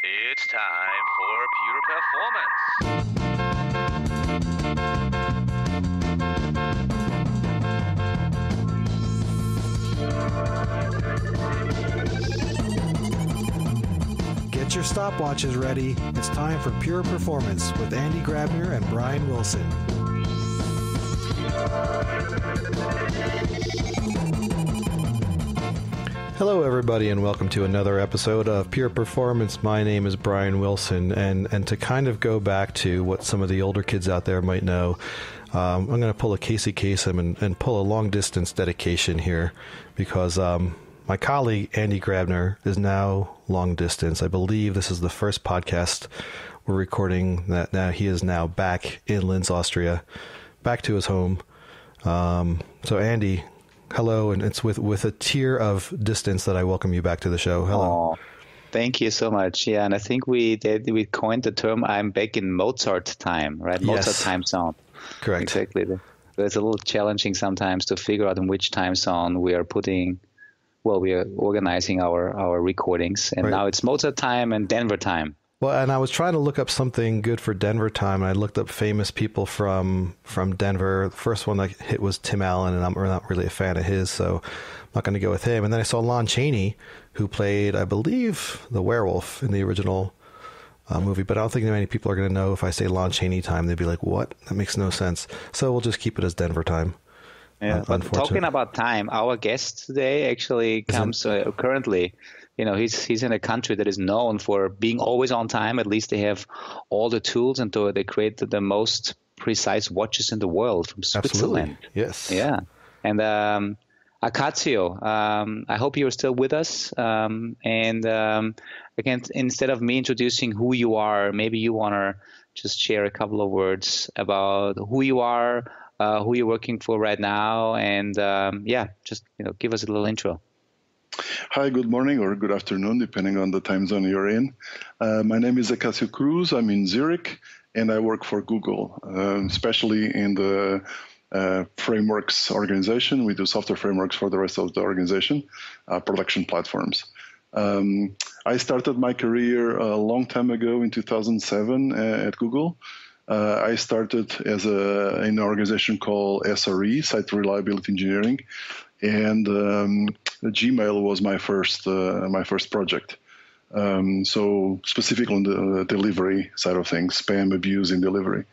It's time for Pure Performance. Get your stopwatches ready. It's time for Pure Performance with Andy Grabner and Brian Wilson. Hello, everybody, and welcome to another episode of Pure Performance. My name is Brian Wilson, and to kind of go back to what some of the older kids out there might know, I'm going to pull a Casey Kasem and pull a long-distance dedication here, because my colleague, Andy Grabner, is now long-distance. I believe this is the first podcast we're recording that now he is now back in Linz, Austria, back to his home. So, Andy, hello, and it's with a tear of distance that I welcome you back to the show. Hello. Oh, thank you so much. Yeah, and I think we coined the term "I'm back in Mozart time," right? Mozart Yes. time zone. Correct. Exactly. It's a little challenging sometimes to figure out in which time zone we are putting. Well, we are organizing our recordings, and Right. now it's Mozart time and Denver time. Well, and I was trying to look up something good for Denver time, and I looked up famous people from Denver. The first one I hit was Tim Allen, and I'm not really a fan of his, so I'm not going to go with him. And then I saw Lon Chaney, who played, I believe, the werewolf in the original movie, but I don't think many people are going to know if I say Lon Chaney time. They'd be like, what? That makes no sense. So we'll just keep it as Denver time. Yeah, but talking about time, our guest today actually comes currently. You know, he's in a country that is known for being always on time. At least they have all the tools, and they create the most precise watches in the world from Switzerland. Absolutely. Yes. Yeah, and Acacio. I hope you are still with us. Again, instead of me introducing who you are, maybe you want to just share a couple of words about who you are, who you're working for right now, and just give us a little intro. Hi, good morning or good afternoon, depending on the time zone you're in. My name is Acacio Cruz. I'm in Zurich, and I work for Google, especially in the frameworks organization. We do software frameworks for the rest of the organization, production platforms. I started my career a long time ago in 2007 at Google. I started in an organization called SRE, Site Reliability Engineering, and Gmail was my first project. So specifically on the delivery side of things, spam abuse in delivery.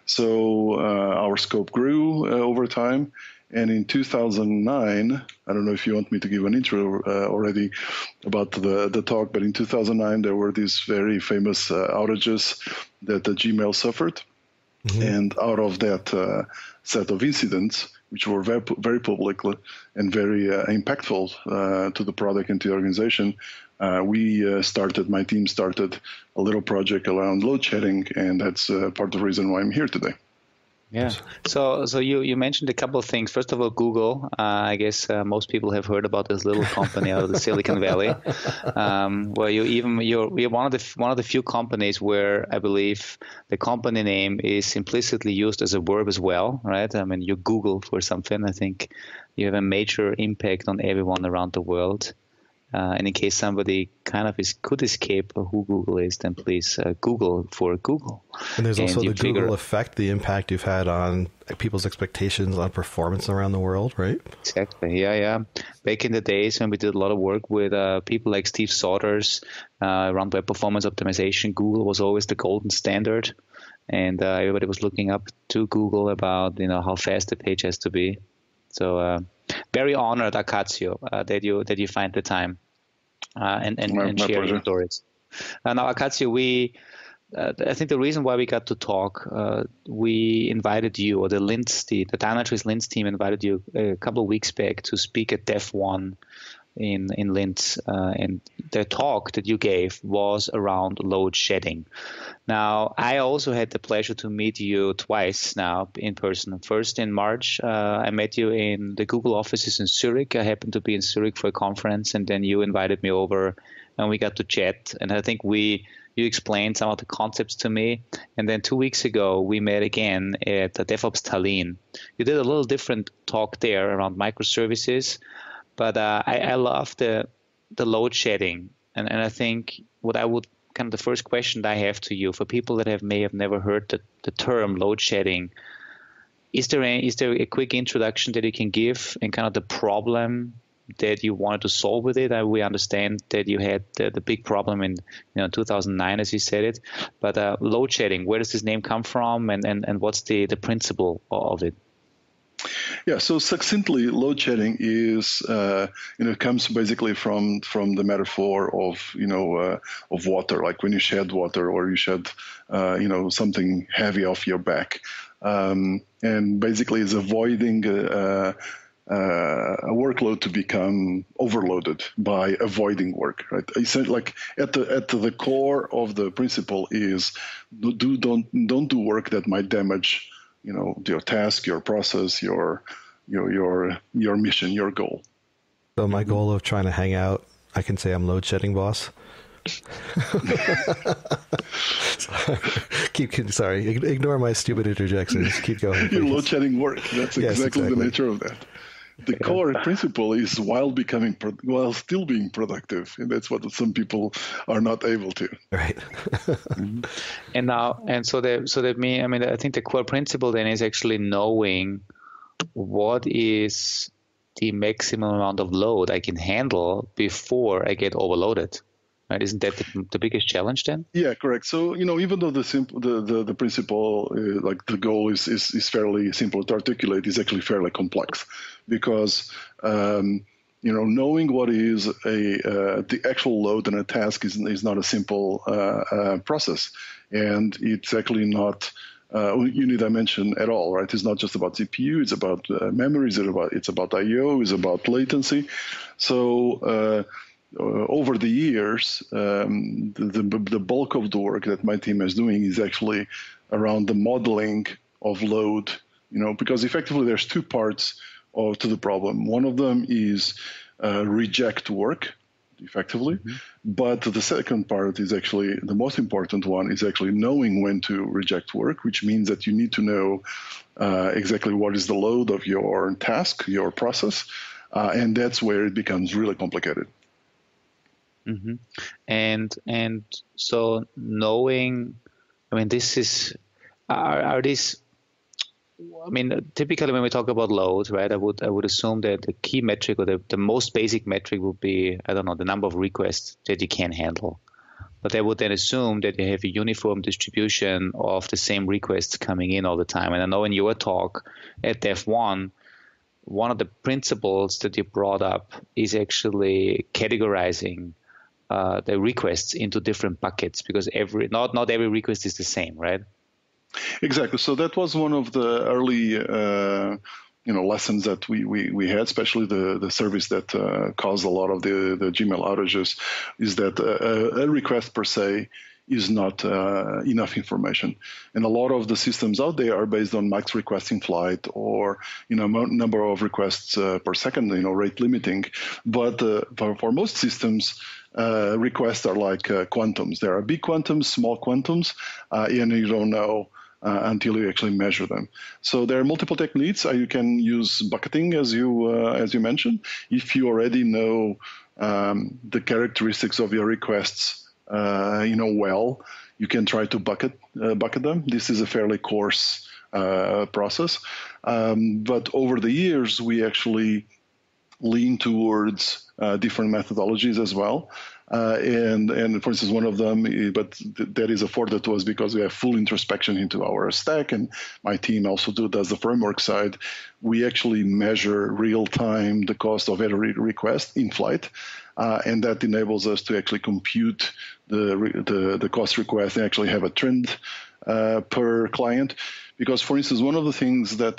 So our scope grew over time, and in 2009, I don't know if you want me to give an intro already about the talk, but in 2009 there were these very famous outages that the Gmail suffered. Mm-hmm. And out of that set of incidents, which were very, very public and very impactful to the product and to the organization, my team started a little project around load shedding, and that's part of the reason why I'm here today. Yeah. So you mentioned a couple of things. First of all, Google. I guess most people have heard about this little company out of the Silicon Valley, where you're one of the few companies where I believe the company name is implicitly used as a verb as well, right? I mean, you Google for something. I think you have a major impact on everyone around the world. And in case somebody could escape who Google is, then please Google for Google. And there's also the Google effect, the impact you've had on people's expectations on performance around the world, right? Exactly. Yeah. Back in the days when we did a lot of work with people like Steve Souders around web performance optimization, Google was always the golden standard, and everybody was looking up to Google about how fast the page has to be. So very honored, Acacio, that you find the time and share your stories. Now, Acacio, I think the reason why we got to talk, we invited you, or the dynaTrace Linz team invited you a couple of weeks back to speak at DEF1 in Linz, and the talk that you gave was around load shedding. Now, I also had the pleasure to meet you twice now in person. First in March, I met you in the Google offices in Zurich. I happened to be in Zurich for a conference, and then you invited me over, and we got to chat. And I think you explained some of the concepts to me. And then 2 weeks ago, we met again at the DevOps Tallinn. You did a little different talk there around microservices, but I love the load shedding. And I think what I would kind of the first question that I have to you for people that may have never heard the term load shedding. Is there a quick introduction that you can give and kind of the problem that you wanted to solve with it? We understand that you had the big problem in 2009, as you said it. But load shedding, where does this name come from, and what's the principle of it? Yeah, so succinctly, load shedding is comes basically from the metaphor of water, like when you shed water or you shed something heavy off your back, and basically is avoiding a workload to become overloaded by avoiding work, right? Essentially, like at the core of the principle is don't do work that might damage your task, your process, your mission, your goal. So my goal of trying to hang out, I can say I'm load shedding, boss. Sorry, ignore my stupid interjections. Keep going. You're load shedding work. That's exactly the nature of that. The core principle is while still being productive, and that's what some people are not able to. Right. I think the core principle then is actually knowing what is the maximum amount of load I can handle before I get overloaded. Right? Isn't that the biggest challenge then? Yeah, correct. So even though the principle, like the goal is fairly simple to articulate, is actually fairly complex, because knowing what is the actual load in a task is not a simple process, and it's actually not unidimensional at all, right? It's not just about CPU; it's about memory, it's about I/O, it's about latency. So over the years, the bulk of the work that my team is doing is actually around the modeling of load, because effectively there's two parts to the problem. One of them is reject work, effectively, but the second part is actually the most important one, is actually knowing when to reject work, which means that you need to know exactly what is the load of your task, your process, and that's where it becomes really complicated. Mm-hmm. And so knowing, this is, are these, typically when we talk about load, right, I would assume that the key metric or the most basic metric would be, the number of requests that you can handle. But I would then assume that you have a uniform distribution of the same requests coming in all the time. And I know in your talk at Dev1, one of the principles that you brought up is actually categorizing the requests into different buckets, because not every request is the same, right? Exactly. So that was one of the early lessons that we had, especially the service that caused a lot of the Gmail outages, is that a request per se is not enough information. And a lot of the systems out there are based on max requests in flight or number of requests per second, rate limiting. But for most systems, requests are like quantums. There are big quantums, small quantums, and you don't know until you actually measure them. So there are multiple techniques. You can use bucketing, as you mentioned. If you already know the characteristics of your requests, well, you can try to bucket them. This is a fairly coarse process, but over the years we actually lean towards different methodologies as well. And for instance, one of them, but that is afforded to us because we have full introspection into our stack, and my team also does the framework side. We actually measure real time the cost of every request in flight, and that enables us to actually compute the cost request and actually have a trend per client. Because, for instance, one of the things that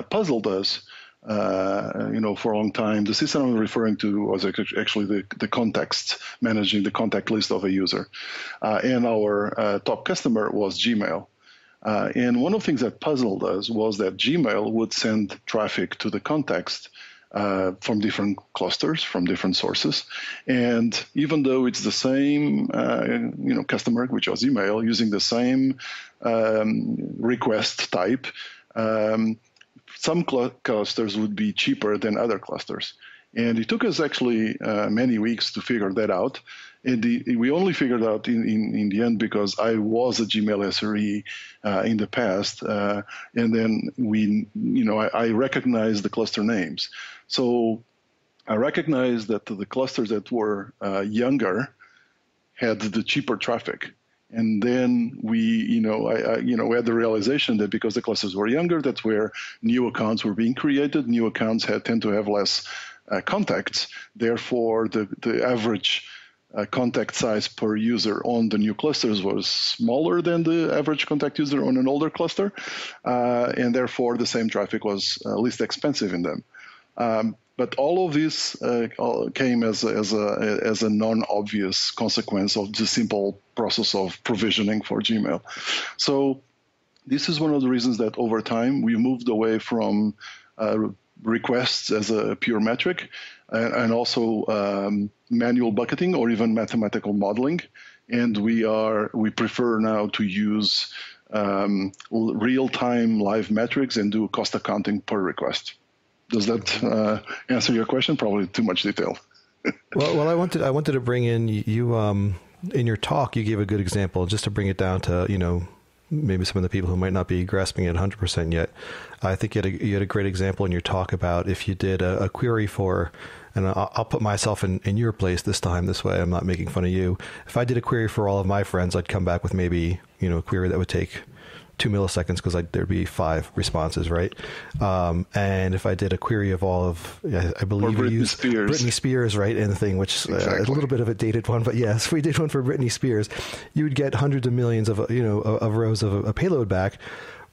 puzzled us, for a long time, the system I'm referring to was actually the context, managing the contact list of a user. And our top customer was Gmail. And one of the things that puzzled us was that Gmail would send traffic to the context from different clusters, from different sources. And even though it's the same, customer, which was email, using the same request type, some clusters would be cheaper than other clusters. And it took us actually many weeks to figure that out. And we only figured out in the end because I was a Gmail SRE in the past, and then I recognized the cluster names. So I recognized that the clusters that were younger had the cheaper traffic. And then we had the realization that because the clusters were younger, that's where new accounts were being created. New accounts tend to have less contacts. Therefore, the average contact size per user on the new clusters was smaller than the average contact user on an older cluster, and therefore the same traffic was least expensive in them. But all of this came as a non-obvious consequence of the simple process of provisioning for Gmail. So this is one of the reasons that over time we moved away from requests as a pure metric and also manual bucketing or even mathematical modeling. And we prefer now to use real-time live metrics and do cost accounting per request. Does that answer your question? Probably too much detail. Well, I wanted to bring in you in your talk. You gave a good example, just to bring it down to maybe some of the people who might not be grasping it 100% yet. I think you had a great example in your talk about if you did a query for, and I'll put myself in your place this time. This way, I'm not making fun of you. If I did a query for all of my friends, I'd come back with maybe a query that would take 2 milliseconds because there'd be 5 responses, right? And if I did a query of all of, I believe we used Britney Spears, right, in the thing, which is a little bit of a dated one, but yes, if we did one for Britney Spears, you would get hundreds of millions of of rows of a payload back,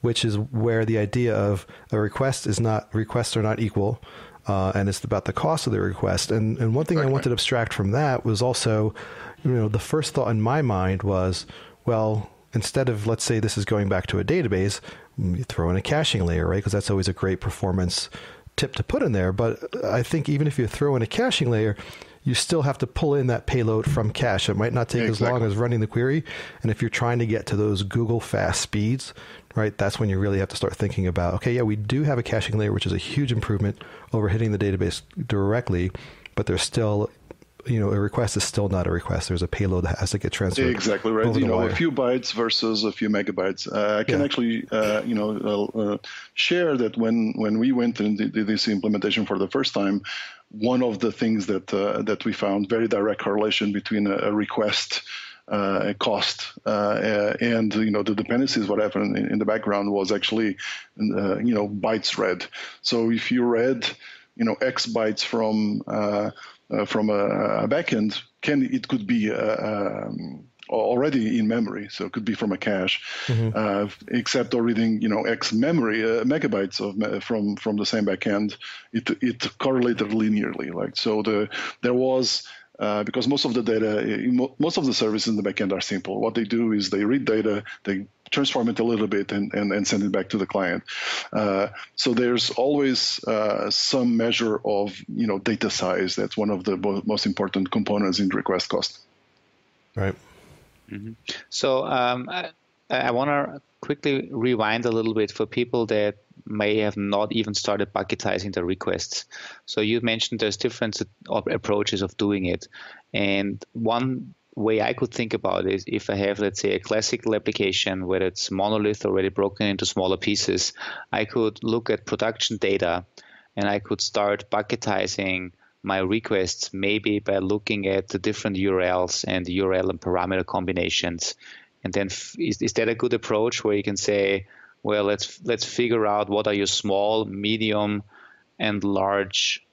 which is where the idea of a requests are not equal, and it's about the cost of the request. And one thing I wanted to abstract from that was also, the first thought in my mind was, well, instead of, let's say this is going back to a database, you throw in a caching layer, right? Because that's always a great performance tip to put in there. But I think even if you throw in a caching layer, you still have to pull in that payload from cache. It might not take as long as running the query. And if you're trying to get to those Google fast speeds, right, that's when you really have to start thinking about, okay, yeah, we do have a caching layer, which is a huge improvement over hitting the database directly, but there's still a request is still not a request. There's a payload that has to get transferred. Exactly right. A few bytes versus a few megabytes. I can actually, share that when we went and did this implementation for the first time, one of the things that we found very direct correlation between a request cost and the dependencies, what happened in the background was actually bytes read. So if you read X bytes from a backend, it could be already in memory, so it could be from a cache, except or reading X memory megabytes from the same backend, it correlated linearly. There was. Because most of the data, most of the services in the backend are simple. What they do is they read data, they transform it a little bit, and send it back to the client. So there's always some measure of data size. That's one of the most important components in request cost. Right. Mm-hmm. So I want to quickly rewind a little bit for people that may have not even started bucketizing the requests. So you mentioned there's different approaches of doing it. And one way I could think about it is if I have, let's say, a classical application where it's monolith already broken into smaller pieces, I could look at production data and I could start bucketizing my requests maybe by looking at the different URLs and the URL and parameter combinations. And then is that a good approach where you can say, well, let's figure out what are your small, medium, and large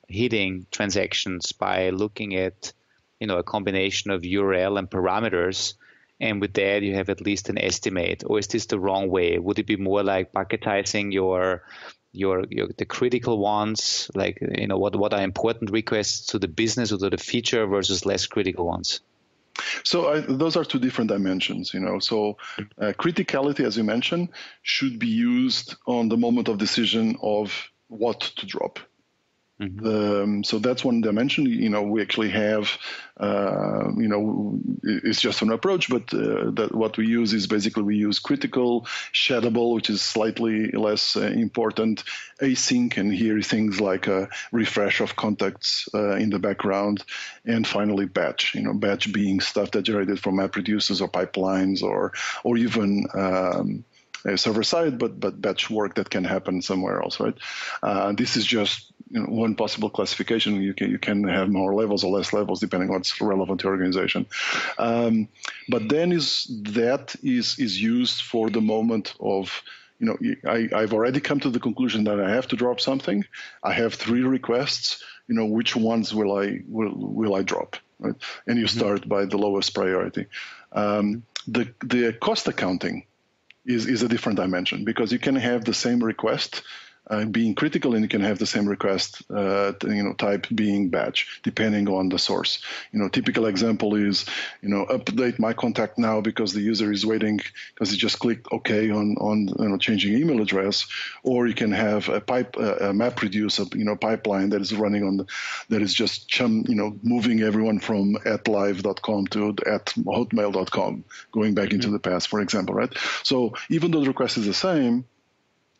hitting transactions by looking at, a combination of URL and parameters, and with that you have at least an estimate. Or is this the wrong way? Would it be more like bucketizing the critical ones, like what are important requests to the business or to the feature versus less critical ones? So those are two different dimensions, So criticality, as you mentioned, should be used on the moment of decision of what to drop. Mm-hmm. So that's one dimension. We actually have, it's just an approach, but that what we use is basically we use critical, sheddable, which is slightly less important, async, and here things like a refresh of contacts in the background, and finally batch. Batch being stuff that generated from MapReduces or pipelines or even server side, but batch work that can happen somewhere else, right? This is just one possible classification. You can have more levels or less levels depending on what's relevant to your organization. But then that is used for the moment of, I've already come to the conclusion that I have to drop something. I have 3 requests. Which ones will I drop, right? And you start by the lowest priority. The cost accounting is a different dimension, because you can have the same request being critical, and you can have the same request type being batch, depending on the source. Typical example is update my contact now because the user is waiting because he just clicked OK on changing email address, or you can have a MapReduce pipeline that is running that is just moving everyone from @live.com to @hotmail.com, going back into the past, for example, right? So even though the request is the same,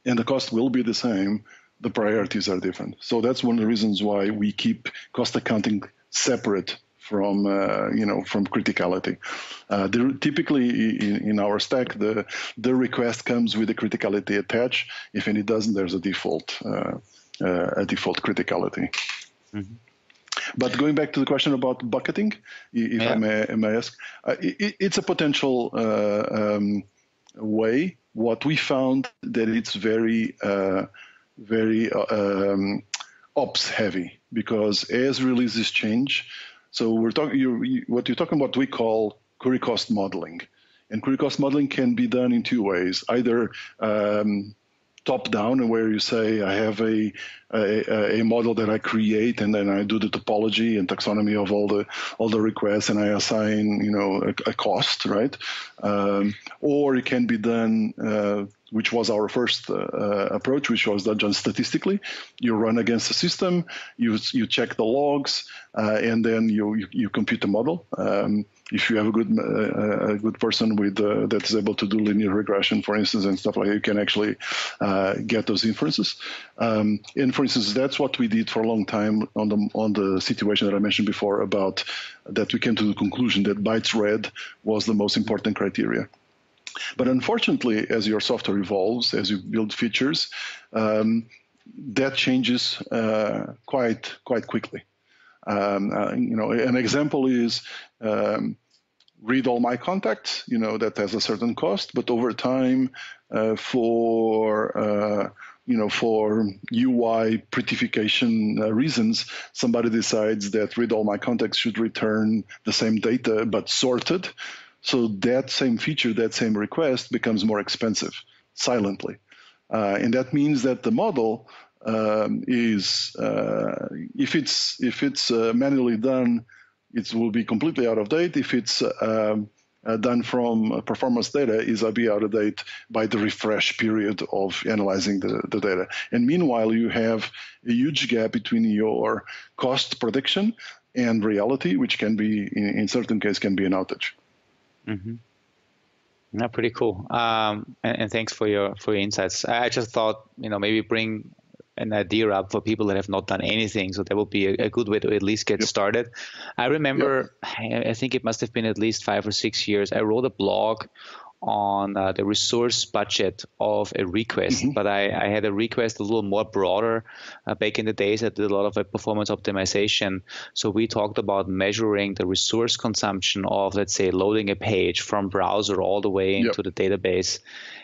and the cost will be the same, the priorities are different. So that's one of the reasons why we keep cost accounting separate from criticality. Typically in our stack, the request comes with the criticality attached. If it doesn't, there's a default criticality. Mm-hmm. But going back to the question about bucketing, if I may ask, it's a potential way. What we found that it's very ops heavy, because as releases change, so we're talking. What you're talking about, we call query cost modeling, and query cost modeling can be done in 2 ways: either top down, where you say I have a model that I create, and then I do the topology and taxonomy of all the requests, and I assign a cost, right? Or it can be done, which was our first approach, which was done statistically. You run against the system, you check the logs, and then you compute the model. If you have a good person with that is able to do linear regression, for instance, and stuff like that, you can actually get those inferences. And for instance, that's what we did for a long time on the situation that I mentioned before, about that we came to the conclusion that bytes read was the most important criteria. But unfortunately, as your software evolves, as you build features, that changes quite quickly. An example is read all my contacts. That has a certain cost, but over time, for UI prettification reasons, somebody decides that read all my contacts should return the same data but sorted. So that same feature, that same request becomes more expensive silently. And that means that the model is, if it's manually done, it will be completely out of date. If it's done from performance data, it'll be out of date by the refresh period of analyzing the data. And meanwhile, you have a huge gap between your cost prediction and reality, which can be, in certain cases, can be an outage. Mm-hmm. No, pretty cool. And thanks for your insights. I just thought, maybe bring an idea up for people that have not done anything. So that would be a good way to at least get started. I remember, I think it must have been at least 5 or 6 years, I wrote a blog on the resource budget of a request, but I had a request a little more broader. Back in the days, I did a lot of performance optimization. So we talked about measuring the resource consumption of, let's say, loading a page from browser all the way into the database.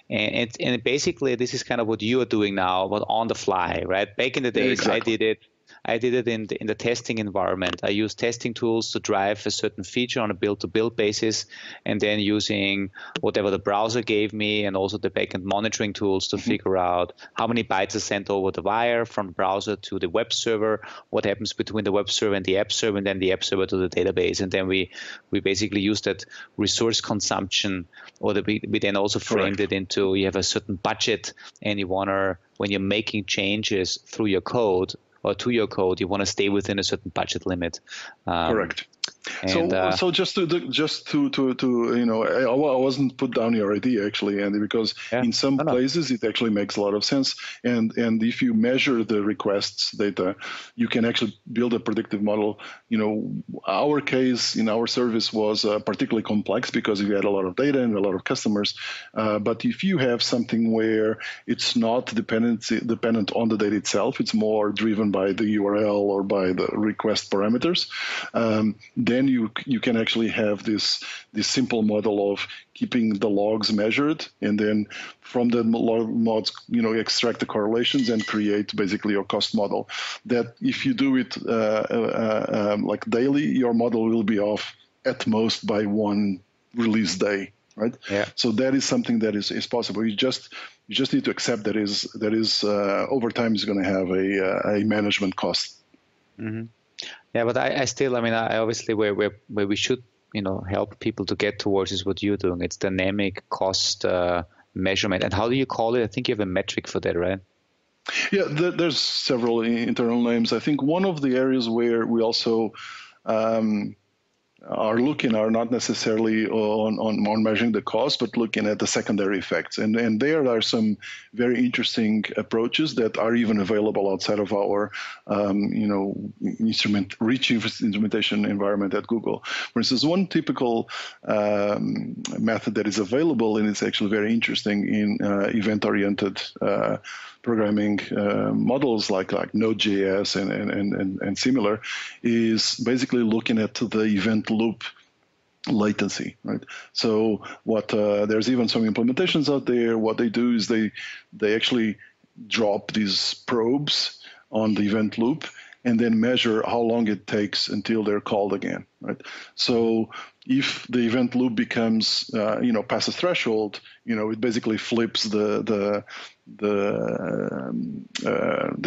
And basically, this is kind of what you are doing now, but on the fly, right? Back in the days, exactly. I did it in the testing environment. I used testing tools to drive a certain feature on a build-to-build basis, and then using whatever the browser gave me and also the backend monitoring tools to figure out how many bytes are sent over the wire from the browser to the web server, what happens between the web server and the app server, and then the app server to the database. And then we basically used that resource consumption, or we then also framed it into, you have a certain budget, and you want to, when you're making changes through your code, or to your code, you want to stay within a certain budget limit. Correct. And, so just to I wasn't put down your idea actually, Andy, because in some places it actually makes a lot of sense. And if you measure the requests data, you can actually build a predictive model. Our case in our service was particularly complex because we had a lot of data and a lot of customers. But if you have something where it's not dependent on the data itself, it's more driven by the URL or by the request parameters, then you can actually have this simple model of keeping the logs measured, and then from the log mods, extract the correlations and create basically your cost model. That if you do it like daily, your model will be off at most by one release day, right? Yeah. So that is something that is possible. You just need to accept that is over time is going to have a management cost. Mm-hmm. Yeah, but I still, I obviously where we should, help people to get towards is what you're doing. It's dynamic cost measurement. And how do you call it? I think you have a metric for that, right? Yeah, there's several internal names. I think one of the areas where we also are not necessarily on measuring the cost, but looking at the secondary effects. And there are some very interesting approaches that are even available outside of our, rich instrumentation environment at Google. For instance, one typical method that is available, and it's actually very interesting in event-oriented programming models like Node.js and similar, is basically looking at the event loop latency, right? So there's even some implementations out there. What they do is they actually drop these probes on the event loop and then measure how long it takes until they're called again, right? So if the event loop becomes, past a threshold, it basically flips the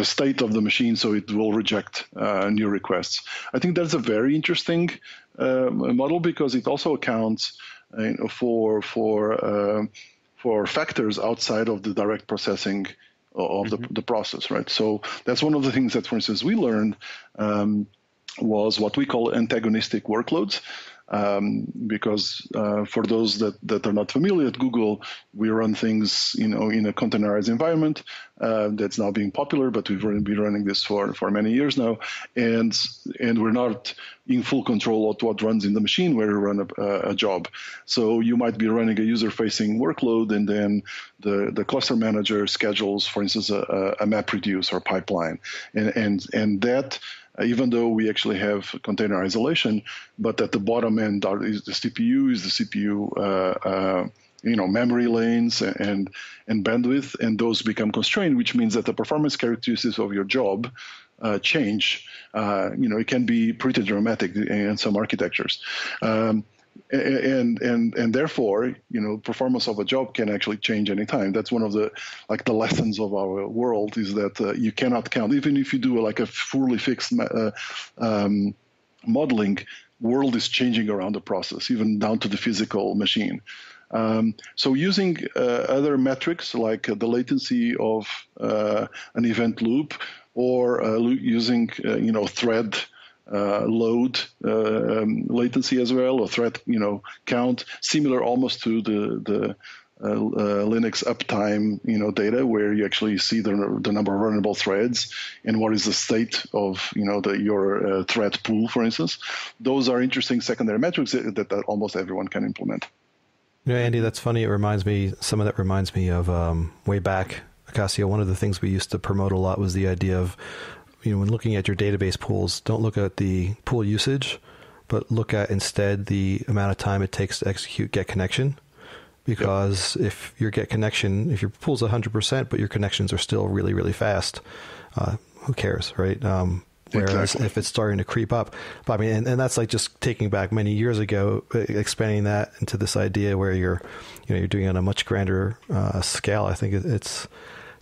state of the machine, so it will reject new requests. I think that's a very interesting model because it also accounts for factors outside of the direct processing of the process, right? So that's one of the things that, for instance, we learned was what we call antagonistic workloads. Because for those that are not familiar at Google, we run things in a containerized environment that's now being popular, but we've been running this for many years now, and we're not in full control of what runs in the machine where we run a job. So you might be running a user-facing workload, and then the cluster manager schedules, for instance, a MapReduce or pipeline, and that. Even though we actually have container isolation, but at the bottom end is the CPU memory lanes and bandwidth, and those become constrained, which means that the performance characteristics of your job change. It can be pretty dramatic in some architectures. And therefore, performance of a job can actually change anytime. That's one of the lessons of our world is that you cannot count. Even if you do a fully fixed modeling, world is changing around the process, even down to the physical machine. So using other metrics like the latency of an event loop, or using thread load latency as well, or thread count, similar almost to the Linux uptime data, where you actually see the number of runnable threads and what is the state of your thread pool, for instance. Those are interesting secondary metrics that almost everyone can implement. Andy, that's funny. Some of that reminds me of way back Acacio. One of the things we used to promote a lot was the idea of when looking at your database pools, don't look at the pool usage, but look at instead the amount of time it takes to execute get connection. Because if your pool's 100%, but your connections are still really, really fast, who cares, right? Whereas if it's starting to creep up, but and that's like just taking back many years ago, expanding that into this idea where you're doing it on a much grander scale. I think it's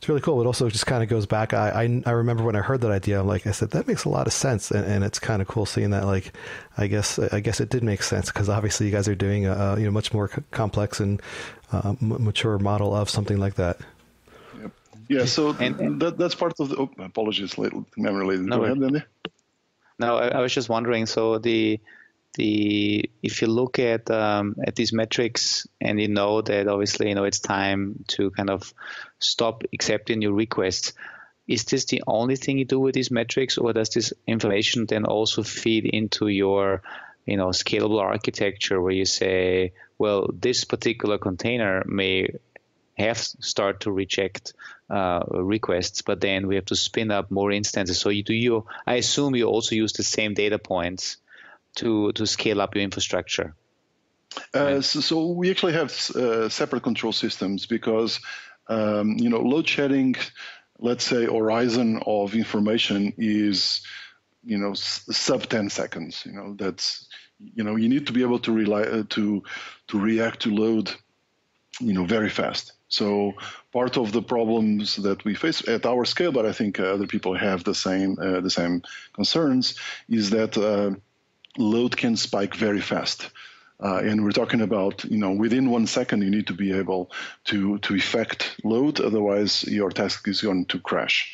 really cool. It also just kind of goes back. I remember when I heard that idea, I said, that makes a lot of sense. And it's kind of cool seeing that, I guess it did make sense because obviously you guys are doing a much more complex and mature model of something like that. Yep. Yeah. So that's part of the, apologies, memory laden. No, go ahead, Andy. No, I was just wondering, so if you look at these metrics and you know that obviously it's time to kind of stop accepting your requests, is this the only thing you do with these metrics, or does this information then also feed into your scalable architecture where you say, well, this particular container may have start to reject requests, but then we have to spin up more instances. So I assume you also use the same data points to scale up your infrastructure. So we actually have separate control systems because load shedding, let's say, horizon of information is sub 10 seconds. That's you need to be able to rely to react to load very fast. So part of the problems that we face at our scale, but I think other people have the same concerns, is that load can spike very fast. And we're talking about, within 1 second, you need to be able to effect load, otherwise your task is going to crash.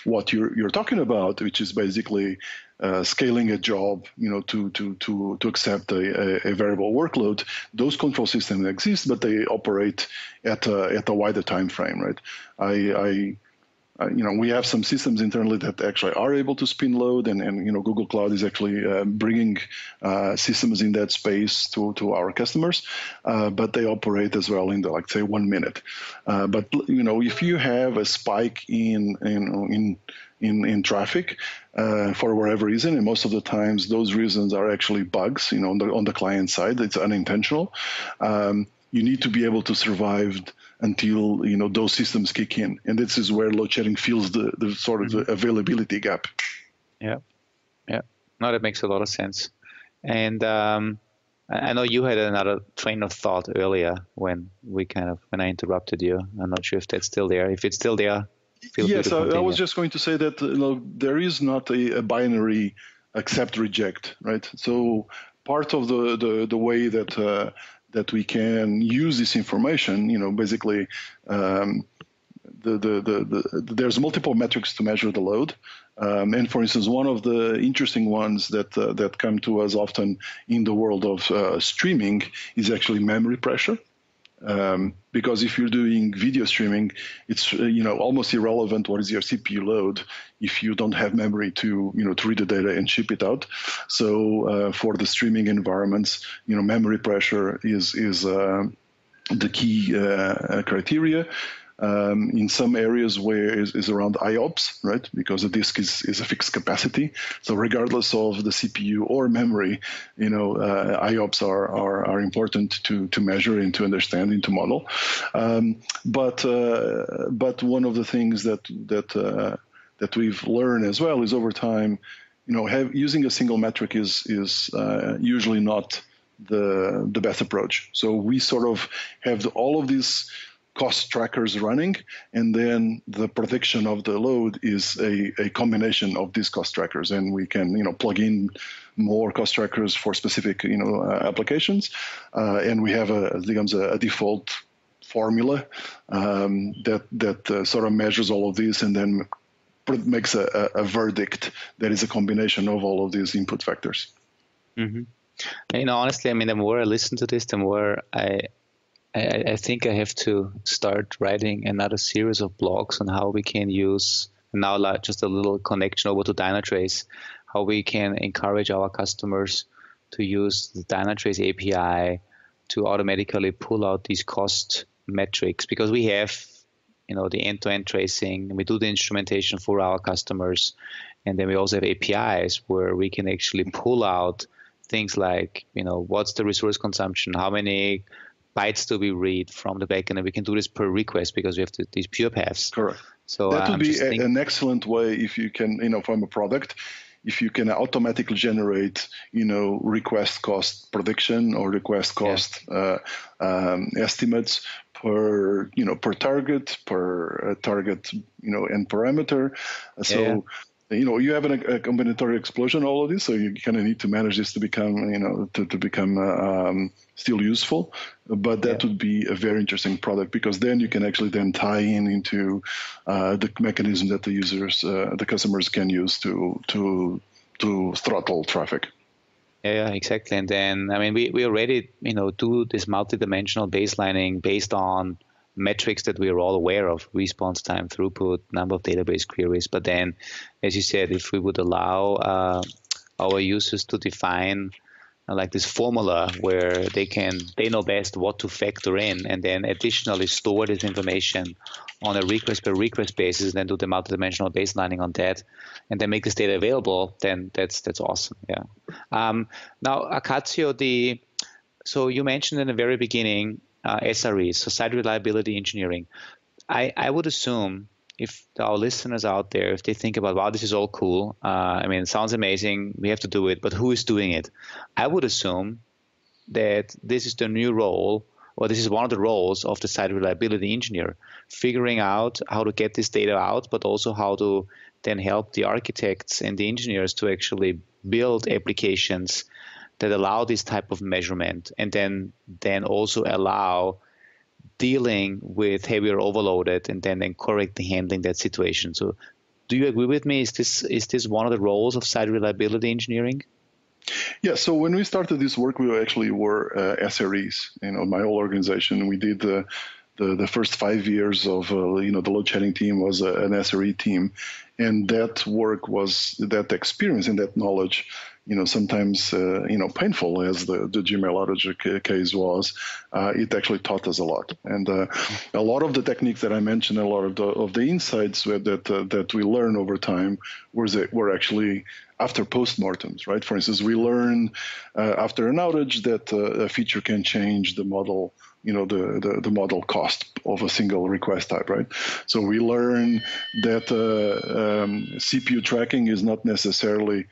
What you're talking about, which is basically scaling a job, to accept a variable workload, those control systems exist, but they operate at a wider time frame, right? We have some systems internally that actually are able to spin load, and Google Cloud is actually bringing systems in that space to our customers, but they operate as well in the, say 1 minute. But if you have a spike in traffic for whatever reason, and most of the times those reasons are actually bugs, on the client side, it's unintentional. You need to be able to survive until those systems kick in, and this is where load shedding fills the sort of the availability gap. Yeah. No, that makes a lot of sense. And I know you had another train of thought earlier when I interrupted you. I'm not sure if that's still there. If it's still there, feel free to continue. I was just going to say that there is not a binary accept reject, right? So part of the way that we can use this information, basically, there's multiple metrics to measure the load. And for instance, one of the interesting ones that come to us often in the world of streaming is actually memory pressure. Because if you're doing video streaming, it's almost irrelevant what is your CPU load if you don't have memory to read the data and ship it out. So for the streaming environments, memory pressure is the key criteria. In some areas where is around IOPS, right? Because the disk is a fixed capacity. So regardless of the CPU or memory, IOPS are important to measure and to understand and to model. But one of the things that we've learned as well is over time, using a single metric is usually not the best approach. So we sort of have all of these cost trackers running, and then the prediction of the load is a combination of these cost trackers, and we can plug in more cost trackers for specific applications, and we have a default formula that sort of measures all of these and then makes a verdict that is a combination of all of these input factors. Mm-hmm. Honestly, the more I listen to this, the more I think I have to start writing another series of blogs on how we can use, now just a little connection over to dynaTrace, how we can encourage our customers to use the dynaTrace API to automatically pull out these cost metrics, because we have, the end-to-end tracing, and we do the instrumentation for our customers, and then we also have APIs where we can actually pull out things like, what's the resource consumption, how many bytes do we read from the backend, and we can do this per request because we have these pure paths. Correct. So that would be an excellent way if you can, from a product, if you can automatically generate, request cost prediction or request cost estimates per target, and parameter. So. You have a combinatorial explosion, all of this, so you kind of need to manage this to become, to become still useful. But that would be a very interesting product, because then you can actually then tie into the mechanism that the customers can use to throttle traffic. Yeah, exactly. And then, I mean, we already, do this multidimensional baselining based on metrics that we are all aware of: response time, throughput, number of database queries. But then, as you said, if we would allow our users to define like this formula where they know best what to factor in, and then additionally store this information on a request per request basis, and then do the multidimensional baselining on that, and then make this data available, then that's awesome. Yeah. Now, Acacio, so you mentioned in the very beginning SREs, so site reliability engineering. I would assume, if our listeners out there, if they think about, wow, this is all cool, I mean, it sounds amazing, we have to do it, but who is doing it? I would assume that this is the new role, or this is one of the roles of the site reliability engineer, figuring out how to get this data out, but also how to then help the architects and the engineers to actually build applications that allow this type of measurement, and then also allow dealing with heavier overloaded, and then correctly handling that situation. So do you agree with me? Is this one of the roles of site reliability engineering? Yeah, so when we started this work, we actually were SREs. My whole organization, we did the first 5 years of the load shedding team was an SRE team, and that work was that experience and that knowledge. Sometimes painful as the Gmail outage case was. It actually taught us a lot, and a lot of the techniques that I mentioned, a lot of the insights that we learn over time were actually after postmortems, right? For instance, we learn after an outage that a feature can change the model. The model cost of a single request type, right? So we learn that CPU tracking is not necessarily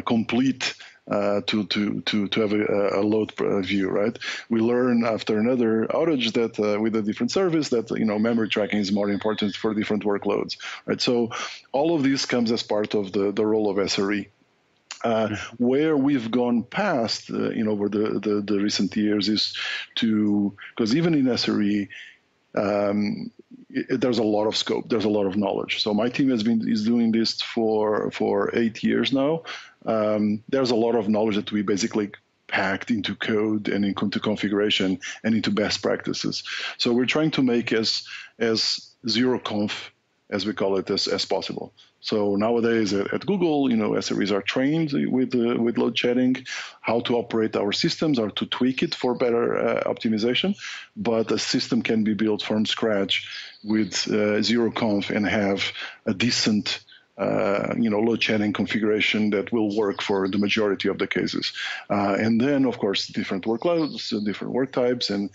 complete to have a load view, right? We learn after another outage that with a different service that memory tracking is more important for different workloads, right? So all of this comes as part of the role of SRE. Where we've gone past, over the recent years is because even in SRE, there's a lot of scope, there's a lot of knowledge. So my team is doing this for 8 years now. There's a lot of knowledge that we basically packed into code and into configuration and into best practices. So we're trying to make as zero conf, as we call it, as possible. So nowadays at Google, SREs are trained with load shedding, how to operate our systems or to tweak it for better optimization. But a system can be built from scratch with zero conf and have a decent load shedding configuration that will work for the majority of the cases. And then, of course, different workloads, different work types, and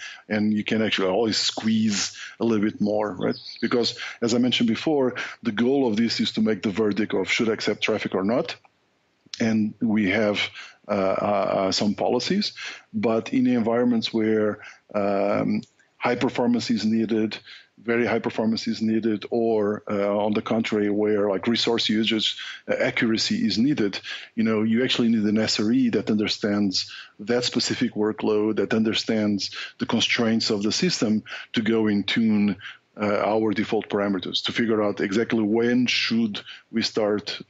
you can actually always squeeze a little bit more, right? Because, as I mentioned before, the goal of this is to make the verdict of should I accept traffic or not. And we have some policies, but in environments where high performance is needed, very high performance is needed, or on the contrary, where like resource usage accuracy is needed, you actually need an SRE that understands that specific workload, that understands the constraints of the system to go and tune our default parameters to figure out exactly when should we start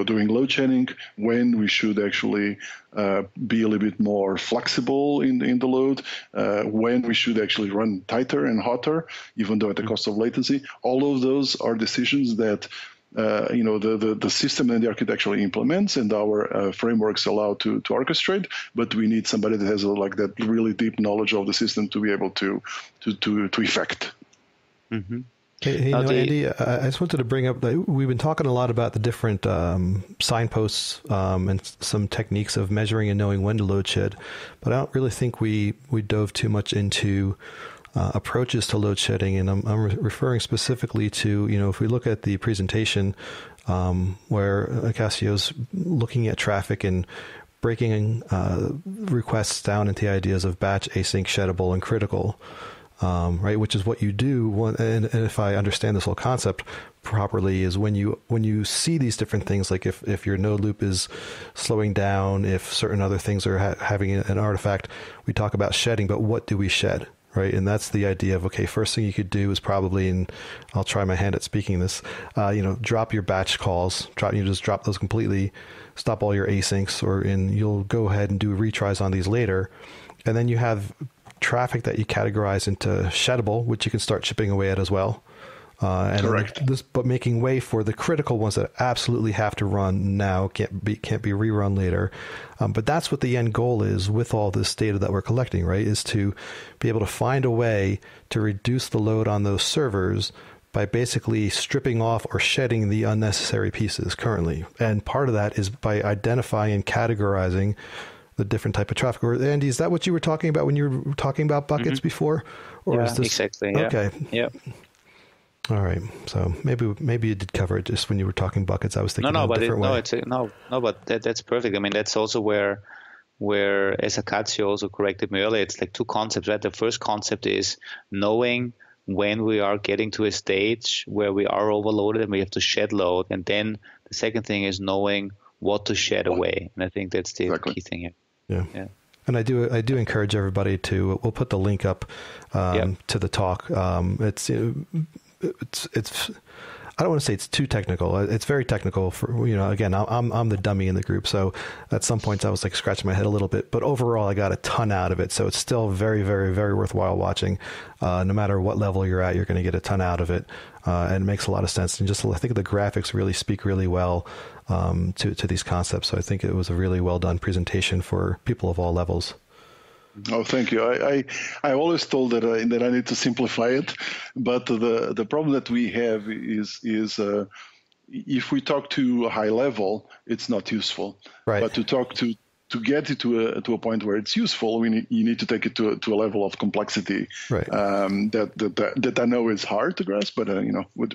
doing load shedding, when we should actually be a little bit more flexible in the load, when we should actually run tighter and hotter, even though at the cost of latency. All of those are decisions that the system and the architecture implements, and our frameworks allow to orchestrate. But we need somebody that has that really deep knowledge of the system to be able to effect. Mm-hmm. Hey, Andy, I just wanted to bring up that we've been talking a lot about the different signposts and some techniques of measuring and knowing when to load shed, but I don't really think we dove too much into approaches to load shedding, and I'm referring specifically to, if we look at the presentation where Acacio's looking at traffic and breaking requests down into the ideas of batch, async, sheddable, and critical. Right, which is what you do, and if I understand this whole concept properly, is when you see these different things, like if your node loop is slowing down, if certain other things are having an artifact, we talk about shedding. But what do we shed, right? And that's the idea of, okay, first thing you could do is probably, and I'll try my hand at speaking this, drop your batch calls, just drop those completely, stop all your asyncs, and you'll go ahead and do retries on these later. And then you have traffic that you categorize into sheddable, which you can start chipping away at as well. Correct. But making way for the critical ones that absolutely have to run now, can't be rerun later. But that's what the end goal is with all this data that we're collecting, right? Is to be able to find a way to reduce the load on those servers by basically stripping off or shedding the unnecessary pieces currently. And part of that is by identifying and categorizing the different type of traffic. Or Andy, is that what you were talking about when you were talking about buckets before? Or yeah, is this exactly. Yeah. Okay. Yeah. All right, so maybe you did cover it just when you were talking buckets. I was thinking a different way. But that's perfect. I mean, that's also where as Acacio also corrected me earlier, it's like two concepts, right? The first concept is knowing when we are getting to a stage where we are overloaded and we have to shed load, and then the second thing is knowing what to shed away. And I think that's the key thing here. Yeah. And I do encourage everybody to. We'll put the link up to the talk. It's I don't want to say it's too technical. It's very technical for, again, I'm the dummy in the group. So at some points I was like scratching my head a little bit, but overall I got a ton out of it. So it's still very, very, very worthwhile watching. No matter what level you're at, you're going to get a ton out of it. And it makes a lot of sense. And I think the graphics really speak really well to these concepts. So I think it was a really well done presentation for people of all levels. Oh, thank you. I always told that I need to simplify it, but the problem that we have is if we talk to a high level, it's not useful. Right. But to get it to a point where it's useful, you need to take it to a level of complexity. Right. That I know is hard to grasp, but we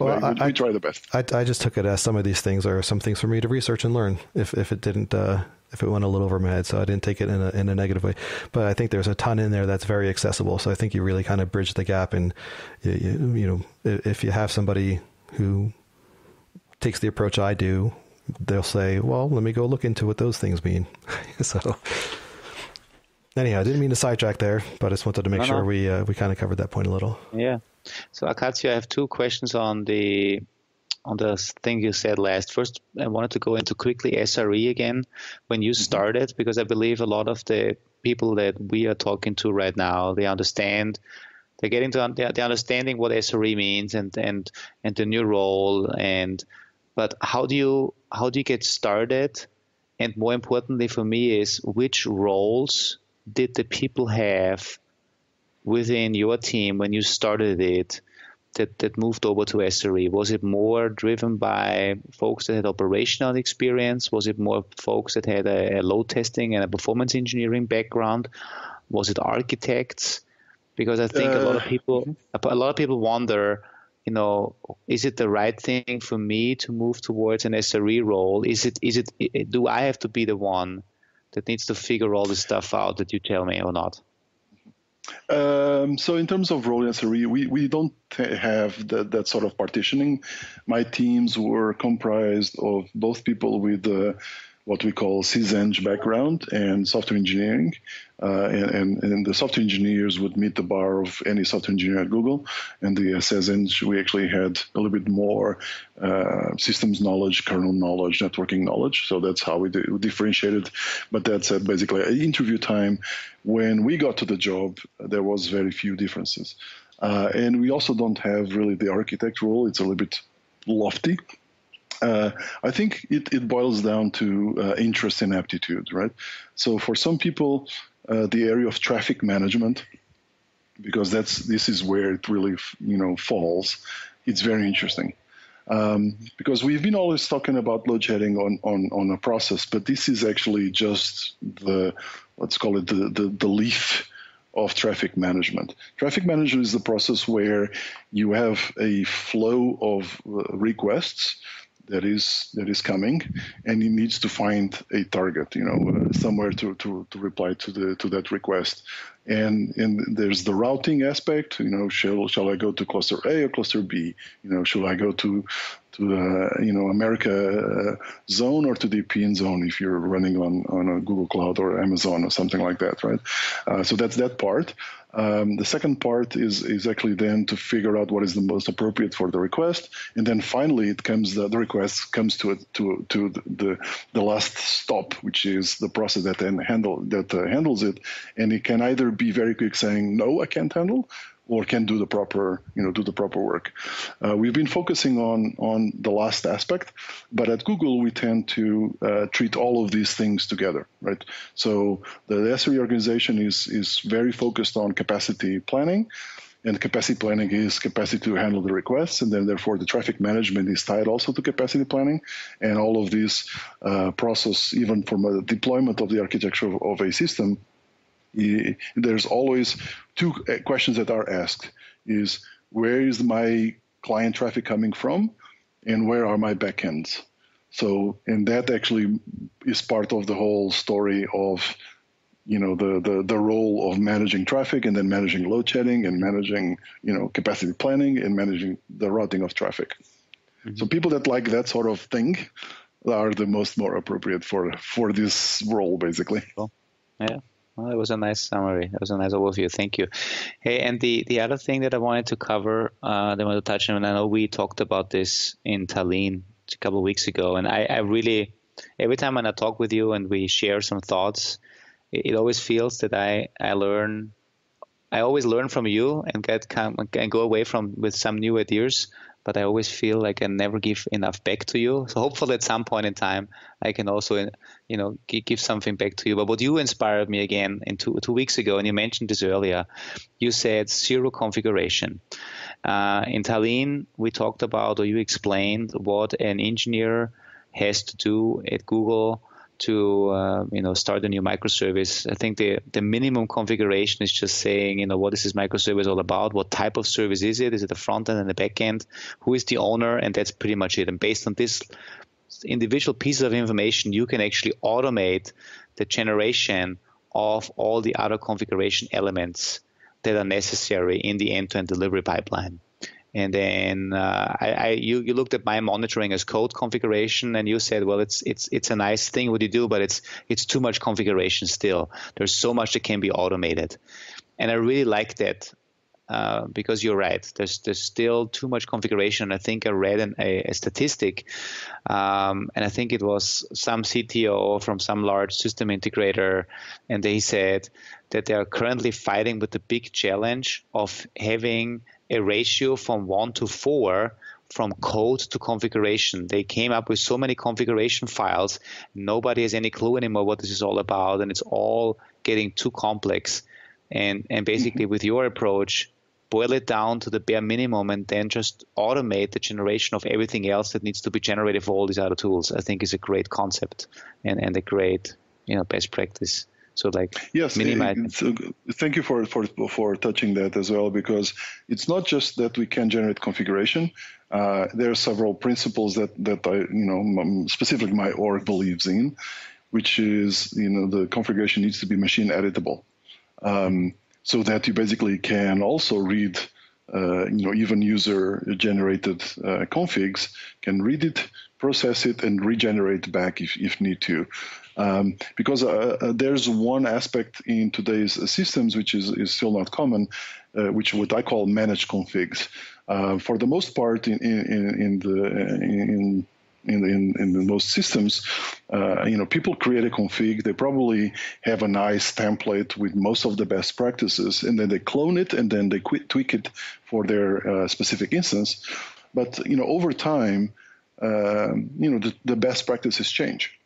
try the best. I just took it as some of these things are some things for me to research and learn. If it didn't. If it went a little over my head, so I didn't take it in a negative way. But I think there's a ton in there that's very accessible. So I think you really kind of bridge the gap. And if you have somebody who takes the approach I do, they'll say, "Well, let me go look into what those things mean." So anyhow, I didn't mean to sidetrack there, but I just wanted to make sure we kind of covered that point a little. Yeah. So Acacio, I have two questions on the thing you said last. First, I wanted to go into quickly SRE again when you started, because I believe a lot of the people that we are talking to right now, they're understanding what SRE means and the new role. But how do you get started? And more importantly for me is, which roles did the people have within your team when you started it that moved over to SRE? Was it more driven by folks that had operational experience? Was it more folks that had a load testing and a performance engineering background? Was it architects? Because I think a lot of people wonder, is it the right thing for me to move towards an SRE role? Do I have to be the one that needs to figure all this stuff out that you tell me, or not? So in terms of role in SRE, we don't have that sort of partitioning. My teams were comprised of both people with what we call syseng background and software engineering. And the software engineers would meet the bar of any software engineer at Google. And the syseng, we actually had a little bit more systems knowledge, kernel knowledge, networking knowledge. So that's how we differentiated. But that's basically at interview time. When we got to the job, there was very few differences. And we also don't have really the architect role. It's a little bit lofty. I think it boils down to interest and aptitude, right? So for some people, the area of traffic management, because this is where it really falls, it's very interesting. Because we've been always talking about load shedding on a process, but this is actually just let's call it the leaf of traffic management. Traffic management is the process where you have a flow of requests that is coming, and it needs to find a target, somewhere to reply to that request. And there's the routing aspect. Shall I go to cluster A or cluster B? Should I go to the America zone or to the European zone if you're running on a Google Cloud or Amazon or something like that, right? So that's that part. The second part is actually then to figure out what is the most appropriate for the request, and then finally the request comes to the last stop, which is the process that then handles it, and it can either be very quick saying no, I can't handle, or can do the proper work. We've been focusing on the last aspect, but at Google we tend to treat all of these things together, right? So the SRE organization is very focused on capacity planning, and capacity planning is capacity to handle the requests, and then therefore the traffic management is tied also to capacity planning, and all of this process, even from a deployment of the architecture of a system. There's always two questions that are asked: is where is my client traffic coming from, and where are my backends? So, and that actually is part of the whole story of the role of managing traffic, and then managing load shedding, and managing capacity planning, and managing the routing of traffic. Mm-hmm. So people that like that sort of thing are the more appropriate for this role, basically. Cool. Yeah. Well, that was a nice summary. That was a nice overview. Thank you. Hey, and the other thing that I wanted to cover, that I wanted to touch on, and I know we talked about this in Tallinn a couple of weeks ago, and I really, every time when I talk with you and we share some thoughts, it always feels that I always learn from you and go away with some new ideas, but I always feel like I never give enough back to you. So hopefully at some point in time, I can also, give something back to you. But what you inspired me again in two weeks ago, and you mentioned this earlier, you said zero configuration. In Tallinn, we talked about, or you explained what an engineer has to do at Google to start a new microservice. I think the minimum configuration is just saying, what is this microservice all about? What type of service is it? Is it a front end and a back end? Who is the owner? And that's pretty much it. And based on this individual pieces of information, you can actually automate the generation of all the other configuration elements that are necessary in the end-to-end delivery pipeline. And then you looked at my monitoring as code configuration, and you said, well, it's a nice thing what you do, but it's too much configuration still. There's so much that can be automated, and I really like that because you're right. There's still too much configuration. I think I read a statistic, and I think it was some CTO from some large system integrator, and they said that they are currently fighting with the big challenge of having a ratio from 1 to 4 from code to configuration. They came up with so many configuration files. Nobody has any clue anymore what this is all about, and it's all getting too complex. And basically with your approach, boil it down to the bare minimum and then just automate the generation of everything else that needs to be generated for all these other tools, I think is a great concept and a great best practice. So yes, thank you for touching that as well, because it's not just that we can generate configuration. There are several principles that I specifically my org believes in, which is the configuration needs to be machine editable, so that you basically can also read even user generated configs, can read it, process it, and regenerate back if need to. Because there's one aspect in today's systems which is still not common, which what I call managed configs. For the most part, in the most systems, people create a config. They probably have a nice template with most of the best practices, and then they clone it, and then they tweak it for their specific instance. But over time, the best practices change.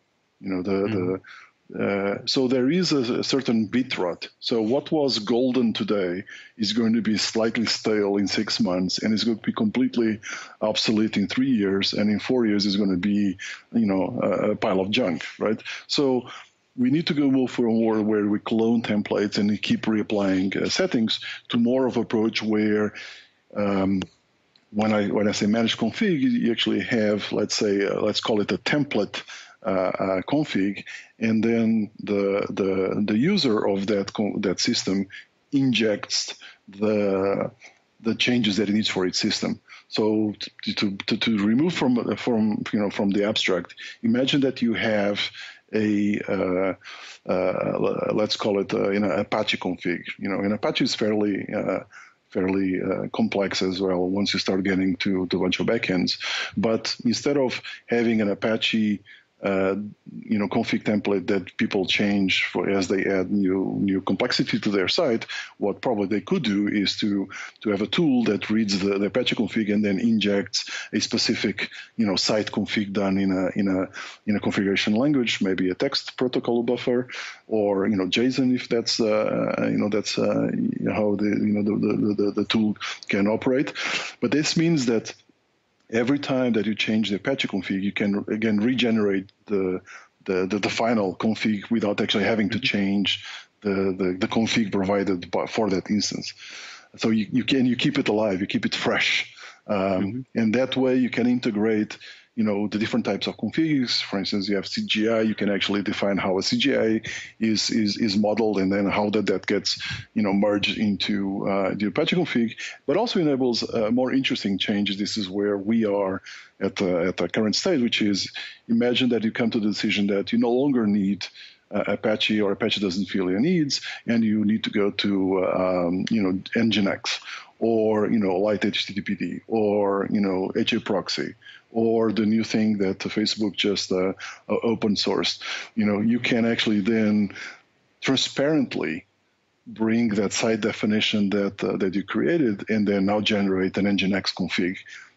So there is a certain bit rot. So what was golden today is going to be slightly stale in 6 months, and it's going to be completely obsolete in 3 years, and in 4 years is going to be, a pile of junk, right? So we need to go move from a world where we clone templates and we keep reapplying settings to more of an approach where when I say managed config, you actually have, let's call it a template config, and then the user of that system injects the changes that it needs for its system. So to remove from the abstract, imagine that you have a let's call it Apache config. And Apache is fairly complex as well once you start getting to a bunch of backends. But instead of having an Apache config template that people change as they add new complexity to their site, what probably they could do is to have a tool that reads the Apache config and then injects a specific site config done in a configuration language, maybe a text protocol buffer, or JSON if that's how the tool can operate. But this means that every time that you change the Apache config, you can again regenerate the final config without actually having to change the config provided for that instance. So you keep it alive, you keep it fresh, and that way you can integrate the different types of configs. For instance, you have CGI. You can actually define how a CGI is modeled, and then how that gets merged into the Apache config. But also enables more interesting changes. This is where we are at the current stage, which is, imagine that you come to the decision that you no longer need Apache, or Apache doesn't feel your needs, and you need to go to Nginx, or light HTTPD, or HA proxy, or the new thing that Facebook just open sourced. You can actually then transparently bring that site definition that you created, and then now generate an Nginx config,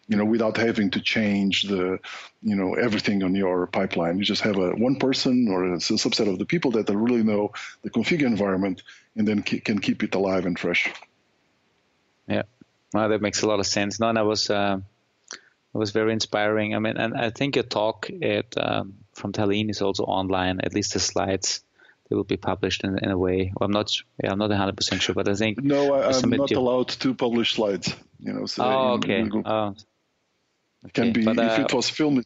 without having to change everything on your pipeline. You just have one person or a subset of the people that really know the config environment, and then can keep it alive and fresh. Yeah, well, that makes a lot of sense. No, and it was very inspiring. I mean, and I think your talk from Tallinn is also online. At least the slides, they will be published in a way. Well, I'm not 100% sure, but I think I'm not allowed to publish slides. So okay. It can be, but if it was filmed.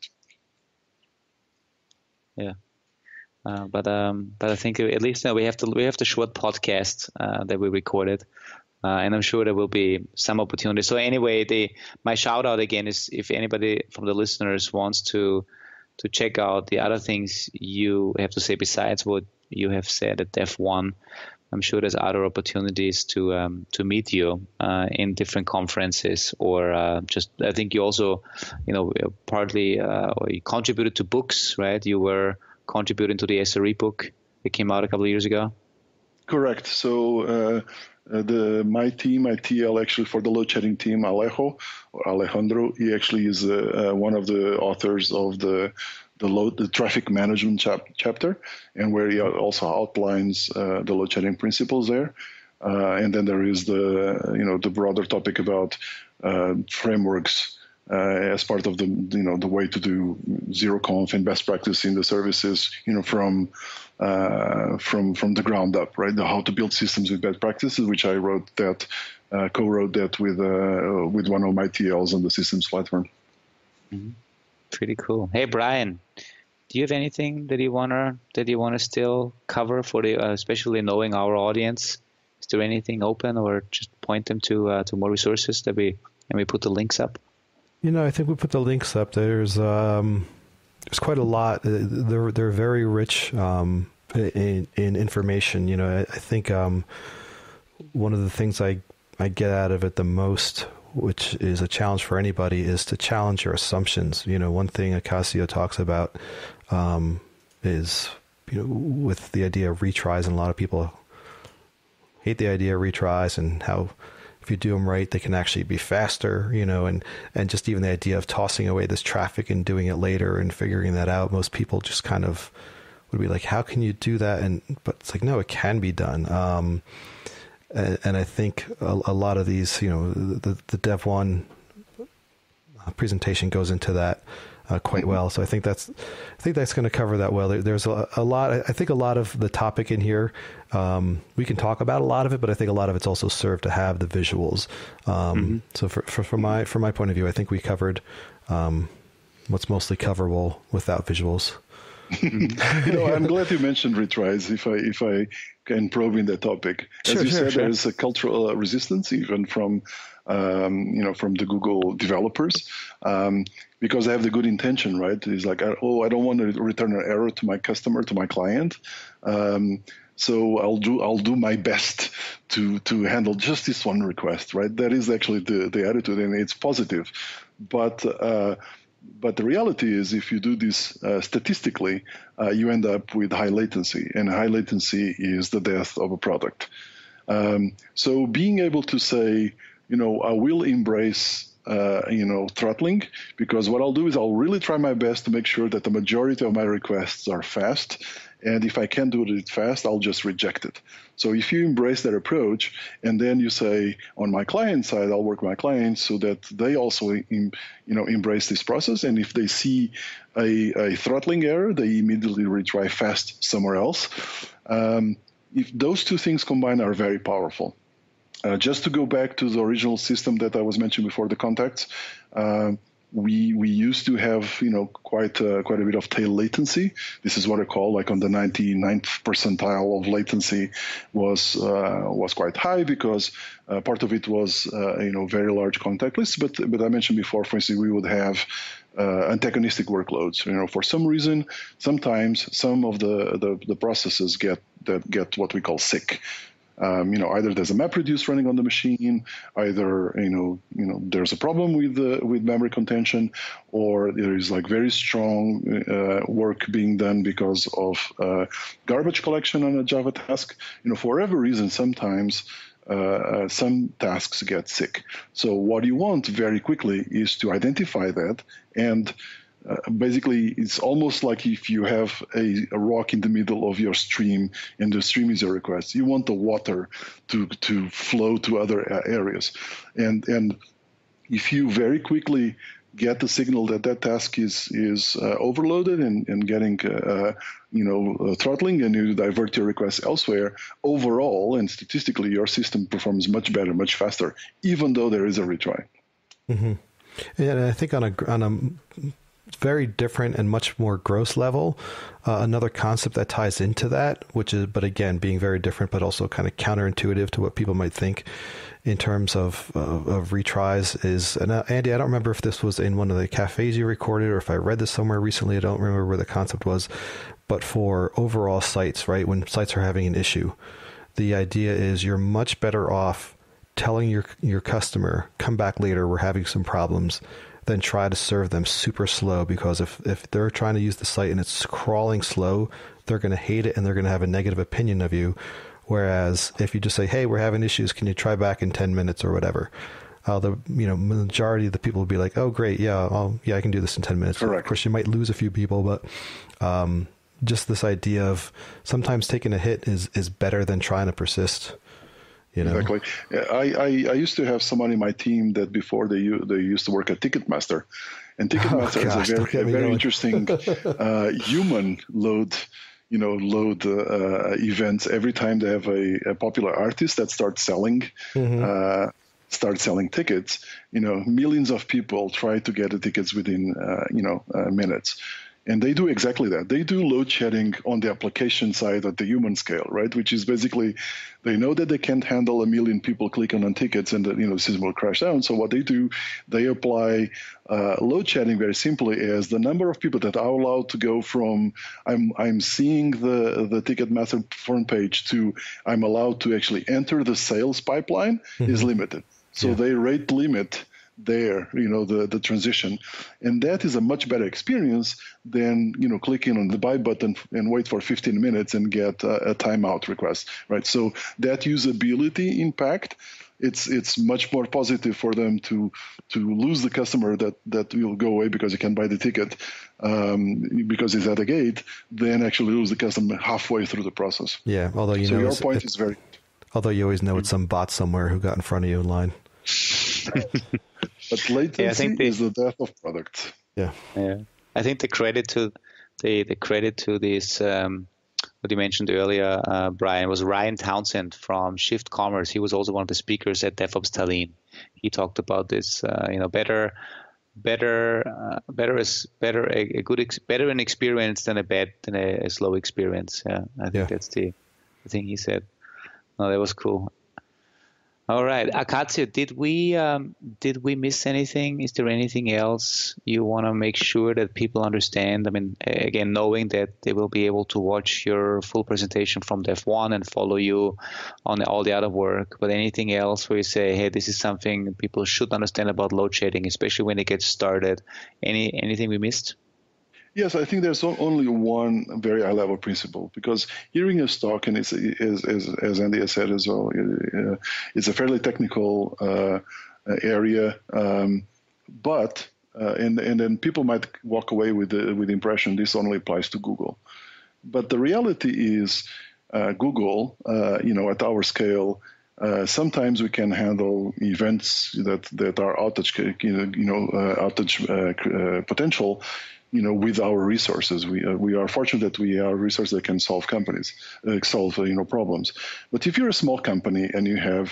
Yeah. But I think at least now we have the short podcast that we recorded. And I'm sure there will be some opportunity. So anyway, my shout out again is, if anybody from the listeners wants to check out the other things you have to say besides what you have said at Dev1, I'm sure there's other opportunities to meet you in different conferences, or just, I think you also, partly you contributed to books, right? You were contributing to the SRE book that came out a couple of years ago. Correct. So my TL actually, for the load shedding team, Alejandro, he actually is one of the authors of the traffic management chapter, and where he also outlines the load shedding principles there. And then there is the broader topic about frameworks as part of the way to do zero conf and best practice in the services, from the ground up, right? How to build systems with best practices, which I co-wrote that with one of my TLs on the systems platform. Mm-hmm. Pretty cool. Hey, Brian, do you have anything that you wanna still cover for especially knowing our audience? Is there anything open, or just point them to more resources that we put the links up? I think we put the links up. There's quite a lot. They're very rich in information. I think one of the things I get out of it the most, which is a challenge for anybody, is to challenge your assumptions. One thing Acacio talks about is, with the idea of retries, and a lot of people hate the idea of retries, and how if you do them right, they can actually be faster, and just even the idea of tossing away this traffic and doing it later and figuring that out. Most people just kind of would be like, how can you do that? But it's like, no, it can be done. And I think a lot of these, the Dev1 presentation goes into that quite well. So I think that's going to cover that well. There's a lot. I think a lot of the topic in here, we can talk about a lot of it, but I think a lot of it's also served to have the visuals. So from my point of view, I think we covered what's mostly coverable without visuals. I'm glad you mentioned retries. If I can probe in that topic, as you said, there is a cultural resistance even from the Google developers, because they have the good intention, right? It's like, I don't want to return an error to my customer, to my client. So I'll do my best to handle just this one request, right? That is actually the attitude, and it's positive, but the reality is, if you do this statistically, you end up with high latency, and high latency is the death of a product. So being able to say, I will embrace, throttling, because what I'll do is I'll really try my best to make sure that the majority of my requests are fast. And if I can't do it fast, I'll just reject it. So if you embrace that approach, and then you say, on my client side, I'll work with my clients so that they also, embrace this process. And if they see a throttling error, they immediately retry fast somewhere else. If those two things combined are very powerful. Just to go back to the original system that I was mentioning before, the contacts, we used to have quite a bit of tail latency. This is what I call, like, on the 99th percentile of latency was quite high, because part of it was very large contact lists. But I mentioned before, for instance, we would have antagonistic workloads. For some reason, sometimes some of the processes get what we call sick. Either there's a MapReduce running on the machine, either there's a problem with memory contention, or there is like very strong work being done because of garbage collection on a Java task. For whatever reason, sometimes some tasks get sick. So what you want very quickly is to identify that, and basically, it's almost like if you have a rock in the middle of your stream, and the stream is your request. You want the water to flow to other areas, and if you very quickly get the signal that task is overloaded and getting throttling, and you divert your request elsewhere, overall and statistically, your system performs much better, much faster, even though there is a retry. Mm-hmm. And I think on a very different and much more gross level, another concept that ties into that, but again, being very different, but also kind of counterintuitive to what people might think in terms of retries is, and Andy, I don't remember if this was in one of the cafes you recorded or if I read this somewhere recently. I don't remember where the concept was, but for overall sites, right? When sites are having an issue, the idea is you're much better off telling your customer, come back later, we're having some problems, then try to serve them super slow, because if they're trying to use the site and it's crawling slow, they're going to hate it and they're going to have a negative opinion of you. Whereas if you just say, hey, we're having issues, can you try back in 10 minutes or whatever? The majority of the people will be like, oh, great, yeah, I can do this in 10 minutes. Correct. Of course, you might lose a few people, but just this idea of sometimes taking a hit is better than trying to persist. Exactly. I used to have someone in my team that before they used to work at Ticketmaster, and Ticketmaster is a very interesting human load events. Every time they have a popular artist that starts selling tickets, millions of people try to get the tickets within minutes. And they do exactly that. They do load shedding on the application side at the human scale, right? Which is basically, they know that they can't handle 1 million people clicking on tickets, and the system will crash down. So what they do, they apply load shedding very simply as the number of people that are allowed to go from I'm seeing the Ticketmaster front page to I'm allowed to actually enter the sales pipeline is limited. So they rate limit there, the transition, and that is a much better experience than clicking on the buy button and wait for 15 minutes and get a timeout request, right? So that usability impact, it's much more positive for them to lose the customer that will go away because you can buy the ticket because it's at the gate, than actually lose the customer halfway through the process. Yeah, although your point is very. Although you always know it's some bot somewhere who got in front of you in line. But latency is the death of products. Yeah. I think the credit to this, what you mentioned earlier, Brian, was Ryan Townsend from Shift Commerce. He was also one of the speakers at DevOps Tallinn. He talked about this, better better an experience than a slow experience. Yeah, I think that's the thing he said. No, that was cool. All right, Acacio, did we miss anything? Is there anything else you want to make sure that people understand? I mean, again, knowing that they will be able to watch your full presentation from the F1 and follow you on all the other work, but anything else where you say, hey, this is something people should understand about load shedding, especially when they get started? Anything we missed? Yes, I think there's only one very high-level principle, because hearing a talk, and it's, as Andy has said as well, it's a fairly technical area, but and then people might walk away with the impression this only applies to Google. But the reality is, Google, at our scale, sometimes we can handle events that are outage, outage potential. With our resources, we are fortunate that we are resources that can solve problems. But if you're a small company and you have,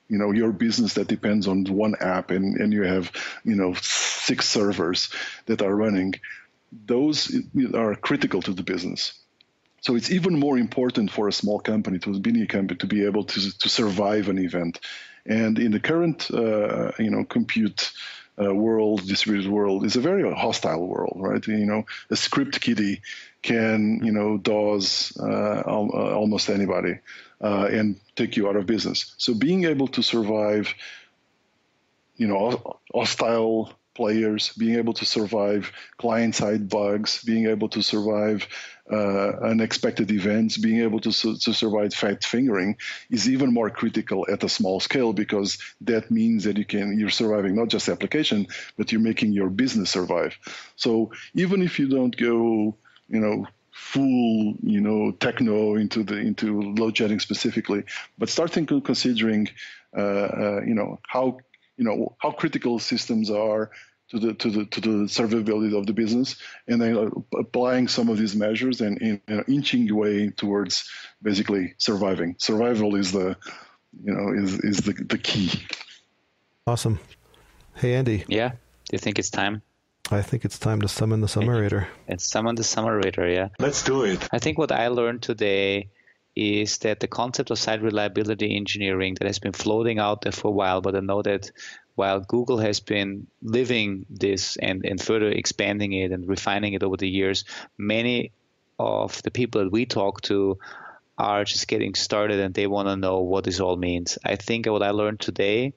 your business that depends on one app and you have, 6 servers that are running, those are critical to the business. So it's even more important for a small company, to be able to survive an event. And in the current, compute world, distributed world, is a very hostile world, right? A script kiddie can, DOS almost anybody and take you out of business. So being able to survive, hostile players, being able to survive client-side bugs, being able to survive unexpected events, being able to survive fat fingering is even more critical at a small scale, because that means that you're surviving not just the application, but you're making your business survive. So even if you don't go, full, techno into load shedding specifically, but starting considering, how critical systems are to the survivability of the business, and then applying some of these measures and inching your way towards basically surviving. Survival is the key. Awesome. Hey, Andy. Yeah. Do you think it's time? I think it's time to summon the summarator. And summon the summarator, yeah. Let's do it. I think what I learned today is that the concept of site reliability engineering that has been floating out there for a while, but I know that while Google has been living this and further expanding it and refining it over the years, many of the people that we talk to are just getting started and they want to know what this all means. I think what I learned today,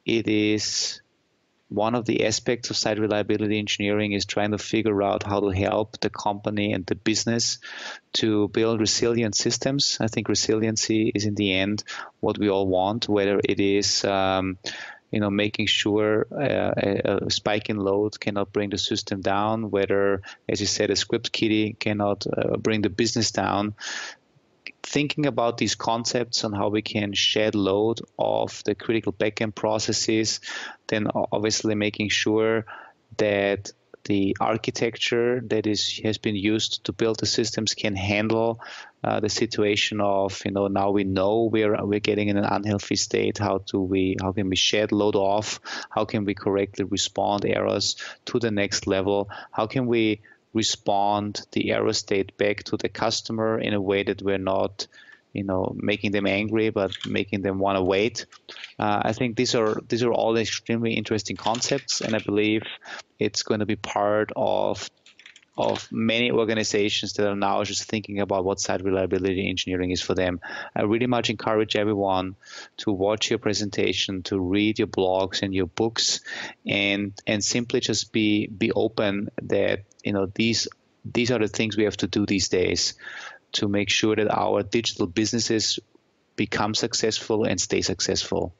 it is one of the aspects of site reliability engineering is trying to figure out how to help the company and the business to build resilient systems. I think resiliency is in the end what we all want, whether it is making sure a spike in load cannot bring the system down, whether, as you said, a script kiddie cannot bring the business down. Thinking about these concepts on how we can shed load off the critical backend processes, then obviously making sure that the architecture that has been used to build the systems can handle the situation of, now we know we're getting in an unhealthy state. How can we shed load off? How can we correctly respond errors to the next level? How can we respond the error state back to the customer in a way that we're not, making them angry, but making them want to wait. I think these are all extremely interesting concepts, and I believe it's going to be part of many organizations that are now just thinking about what site reliability engineering is for them. I really much encourage everyone to watch your presentation, to read your blogs and your books, and simply just be open that these are the things we have to do these days to make sure that our digital businesses become successful and stay successful.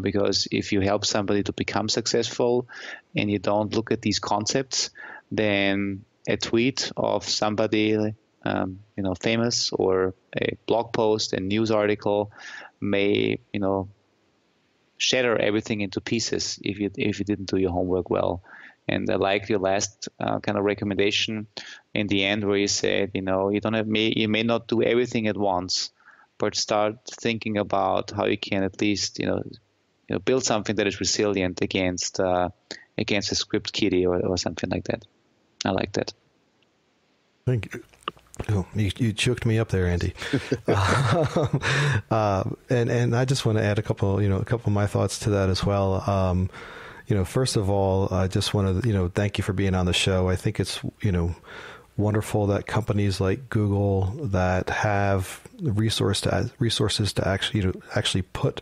Because if you help somebody to become successful and you don't look at these concepts, then a tweet of somebody famous or a blog post, a news article may shatter everything into pieces if you didn't do your homework well. And I like your last kind of recommendation in the end where you said, you may not do everything at once, but start thinking about how you can at least, build something that is resilient against against a script kiddie or something like that. I like that. Thank you. Oh, you choked me up there, Andy. And I just want to add a couple of my thoughts to that as well. First of all, I just want to, thank you for being on the show. I think it's, wonderful that companies like Google that have resources to actually put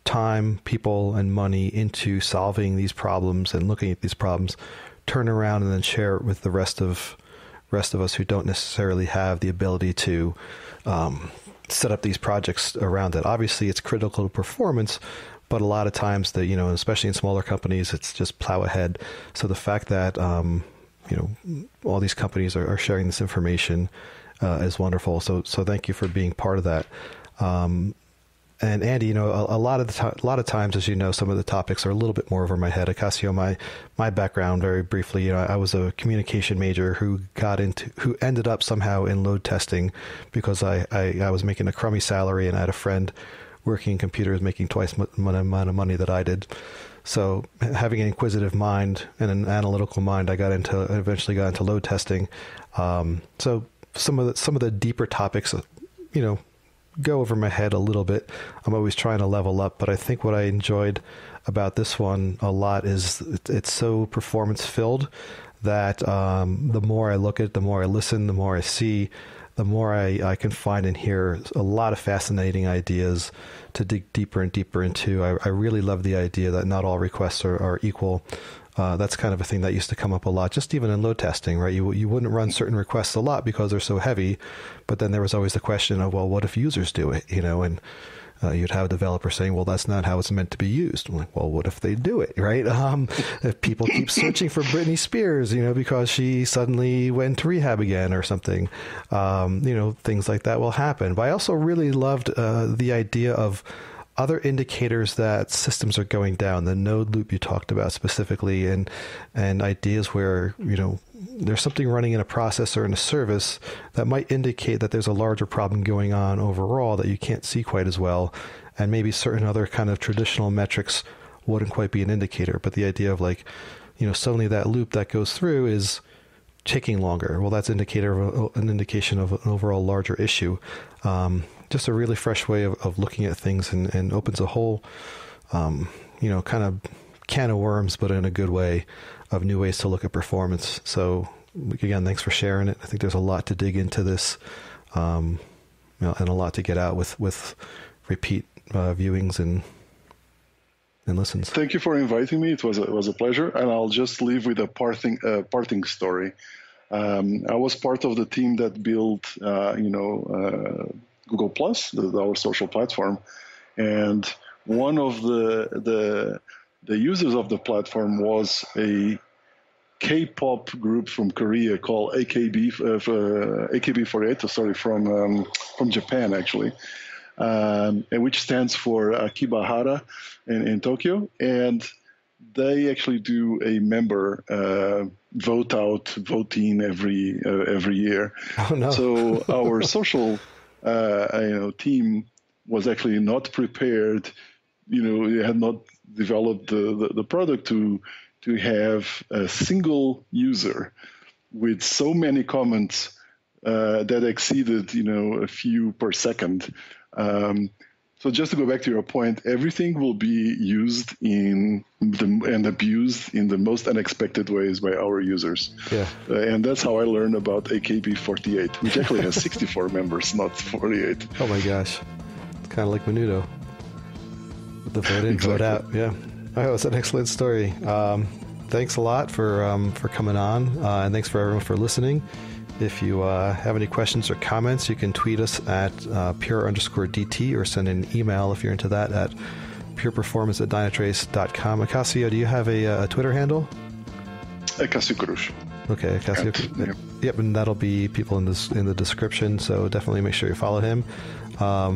time, people, and money into solving these problems and looking at these problems, turn around and then share it with the rest of us who don't necessarily have the ability to set up these projects around it. Obviously, it's critical to performance, but a lot of times that, especially in smaller companies, it's just plow ahead. So the fact that, all these companies are sharing this information is wonderful. So thank you for being part of that. And Andy, a lot of times, as you know, some of the topics are a little bit more over my head. Acacio, my background, very briefly, I was a communication major who ended up somehow in load testing because I was making a crummy salary and I had a friend working in computers making twice the amount of money that I did. So having an inquisitive mind and an analytical mind, I eventually got into load testing. So some of the deeper topics, go over my head a little bit. I'm always trying to level up, but I think what I enjoyed about this one a lot is it's so performance filled that the more I look at it, the more I listen, the more I see, the more I can find and hear a lot of fascinating ideas to dig deeper and deeper into. I really love the idea that not all requests are equal. That's kind of a thing that used to come up a lot, just even in load testing, right? You wouldn't run certain requests a lot because they're so heavy, but then there was always the question of, well, what if users do it, and you'd have a developer saying, well, that's not how it's meant to be used. I'm like, well, what if they do it, right? If people keep searching for Britney Spears, because she suddenly went to rehab again or something, things like that will happen. But I also really loved the idea of other indicators that systems are going down, the node loop you talked about specifically, and ideas where, there's something running in a process or in a service that might indicate that there's a larger problem going on overall that you can't see quite as well. And maybe certain other kind of traditional metrics wouldn't quite be an indicator. But the idea of suddenly that loop that goes through is taking longer. Well, that's an indication of an overall larger issue. Just a really fresh way of looking at things and opens a whole, kind of can of worms, but in a good way, of new ways to look at performance. So again, thanks for sharing it. I think there's a lot to dig into this, and a lot to get out with repeat viewings and listens. Thank you for inviting me. It was a pleasure. And I'll just leave with a parting story. I was part of the team that built, Google Plus, our social platform, and one of the users of the platform was a K-pop group from Korea called AKB48. From Japan actually, and which stands for Akibahara in Tokyo, and they actually do a member vote-in every year. Oh no! So our social team was actually not prepared. Had not developed the product to have a single user with so many comments that exceeded a few per second. So just to go back to your point, everything will be used and abused in the most unexpected ways by our users. Yeah. And that's how I learned about AKB48, which actually has 64 members, not 48. Oh my gosh. It's kind of like Menudo. The vote in, exactly. Vote out. Yeah. Oh, it's an excellent story. Thanks a lot for coming on, and thanks for everyone for listening. If you have any questions or comments, you can tweet us at pure_DT or send an email if you're into that at pureperformance@dynatrace.com. Acacio, do you have a Twitter handle? Acacio Cruz. Okay, Acacio. Yep, and that'll be people in the description, so definitely make sure you follow him.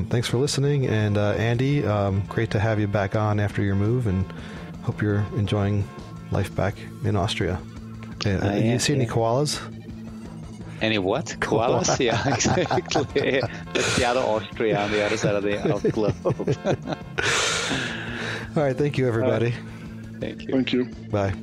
Thanks for listening, and Andy, great to have you back on after your move, and hope you're enjoying life back in Austria. You see any koalas? Any what? Koalas? Yeah, exactly. That's the other Austria on the other side of the globe. All right, thank you, everybody. Thank you. Thank you. Bye.